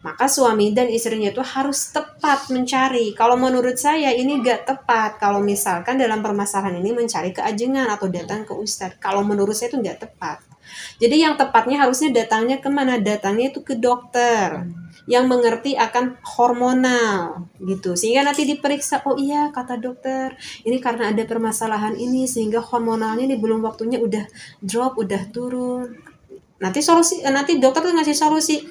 Maka suami dan istrinya itu harus tepat mencari. Kalau menurut saya ini gak tepat. Kalau misalkan dalam permasalahan ini mencari keajengan atau datang ke ustadz. Kalau menurut saya itu gak tepat. Jadi yang tepatnya harusnya datangnya kemana? Datangnya itu ke dokter yang mengerti akan hormonal gitu. Sehingga nanti diperiksa, oh iya kata dokter, ini karena ada permasalahan ini sehingga hormonalnya ini belum waktunya udah drop, udah turun. Nanti dokter tuh ngasih solusi.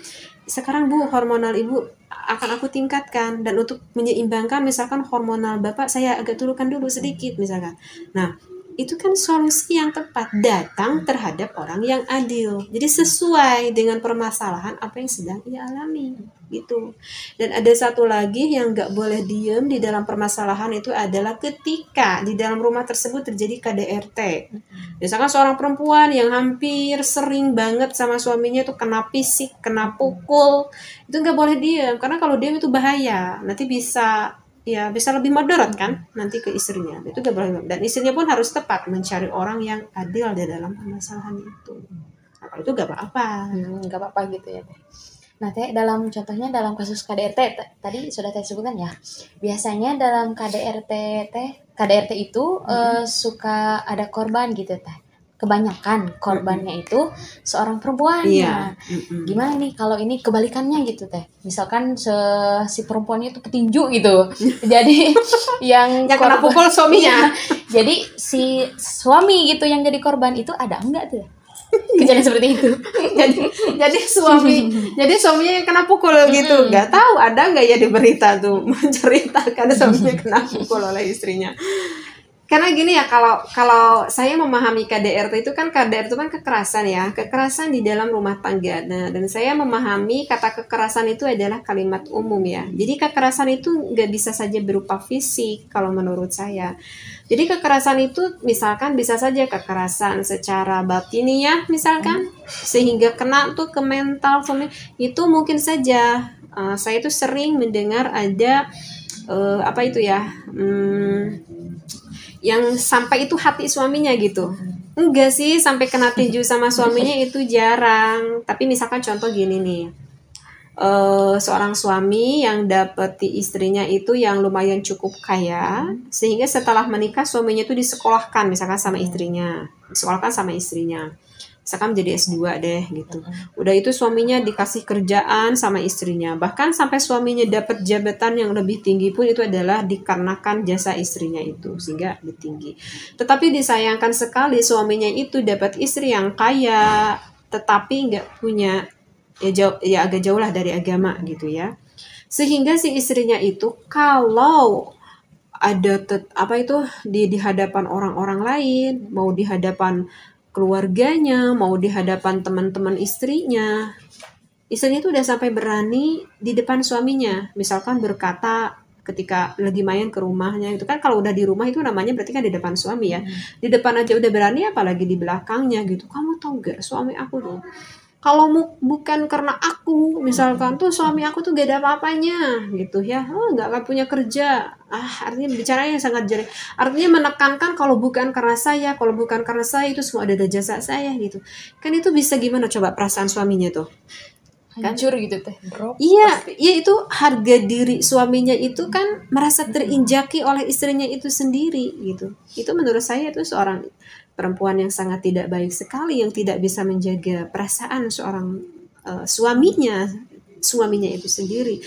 Sekarang Bu, hormonal Ibu akan aku tingkatkan, dan untuk menyeimbangkan misalkan hormonal Bapak saya agak turunkan dulu sedikit misalkan. Nah, itu kan solusi yang tepat, datang terhadap orang yang adil. Jadi sesuai dengan permasalahan apa yang sedang ia alami gitu. Dan ada satu lagi yang nggak boleh diem di dalam permasalahan itu adalah ketika di dalam rumah tersebut terjadi KDRT. Misalkan seorang perempuan yang hampir sering banget sama suaminya tuh kena fisik, kena pukul, itu nggak boleh diem, karena kalau diem itu bahaya, nanti bisa lebih moderat kan nanti ke istrinya. Itu gak boleh. Dan istrinya pun harus tepat mencari orang yang adil di dalam permasalahan itu. Nah, kalau itu gak apa-apa. Gak apa-apa gitu ya Teh. Nah Teh, contohnya dalam kasus KDRT tadi sudah Teh sebutkan ya. Biasanya dalam KDRT itu suka ada korban gitu Teh. Kebanyakan korbannya itu seorang perempuan. Iya. Gimana nih kalau ini kebalikannya gitu Teh? Misalkan si perempuannya itu petinju gitu. Jadi yang kena pukul suaminya. Jadi si suami gitu yang jadi korban itu ada enggak tuh? Kejadian seperti itu. jadi suaminya yang kena pukul gitu. Nggak tahu ada nggak ya di berita tuh menceritakan suaminya kena pukul oleh istrinya. Karena gini ya, kalau saya memahami KDRT itu kan kekerasan ya, kekerasan di dalam rumah tangga. Nah, dan saya memahami kata kekerasan itu adalah kalimat umum ya. Jadi kekerasan itu nggak bisa saja berupa fisik kalau menurut saya. Jadi kekerasan itu misalkan bisa saja kekerasan secara batiniah misalkan, sehingga kena tuh ke mental, itu mungkin saja. Saya tuh sering mendengar ada yang sampai itu hati suaminya gitu. Enggak sih, sampai kena tinju sama suaminya itu jarang. Tapi misalkan contoh gini nih, seorang suami yang dapeti istrinya itu yang lumayan cukup kaya, sehingga setelah menikah suaminya itu disekolahkan misalkan sama istrinya, misalkan menjadi S2 deh gitu. Udah itu suaminya dikasih kerjaan sama istrinya, bahkan sampai suaminya dapat jabatan yang lebih tinggi pun itu adalah dikarenakan jasa istrinya itu, sehingga lebih tinggi. Tetapi disayangkan sekali suaminya itu dapat istri yang kaya tetapi nggak punya, agak jauh lah dari agama gitu ya. Sehingga si istrinya itu kalau ada di hadapan orang-orang lain, mau di hadapan keluarganya, mau di hadapan teman-teman istrinya itu udah sampai berani di depan suaminya, misalkan berkata ketika lagi main ke rumahnya itu kan, kalau udah di rumah itu namanya berarti kan di depan suami ya, di depan aja udah berani, apalagi di belakangnya gitu. Kamu tahu gak suami aku tuh, kalau bukan karena aku misalkan tuh suami aku tuh gak ada apa-apanya gitu ya, gak punya kerja. Artinya bicaranya sangat jelek, artinya menekankan kalau bukan karena saya itu semua ada jasa saya gitu kan. Itu bisa gimana coba perasaan suaminya tuh, hancur gitu Teh, drop. Iya itu harga diri suaminya itu kan merasa terinjaki oleh istrinya itu sendiri gitu. Itu menurut saya itu seorang perempuan yang sangat tidak baik sekali, yang tidak bisa menjaga perasaan seorang suaminya itu sendiri.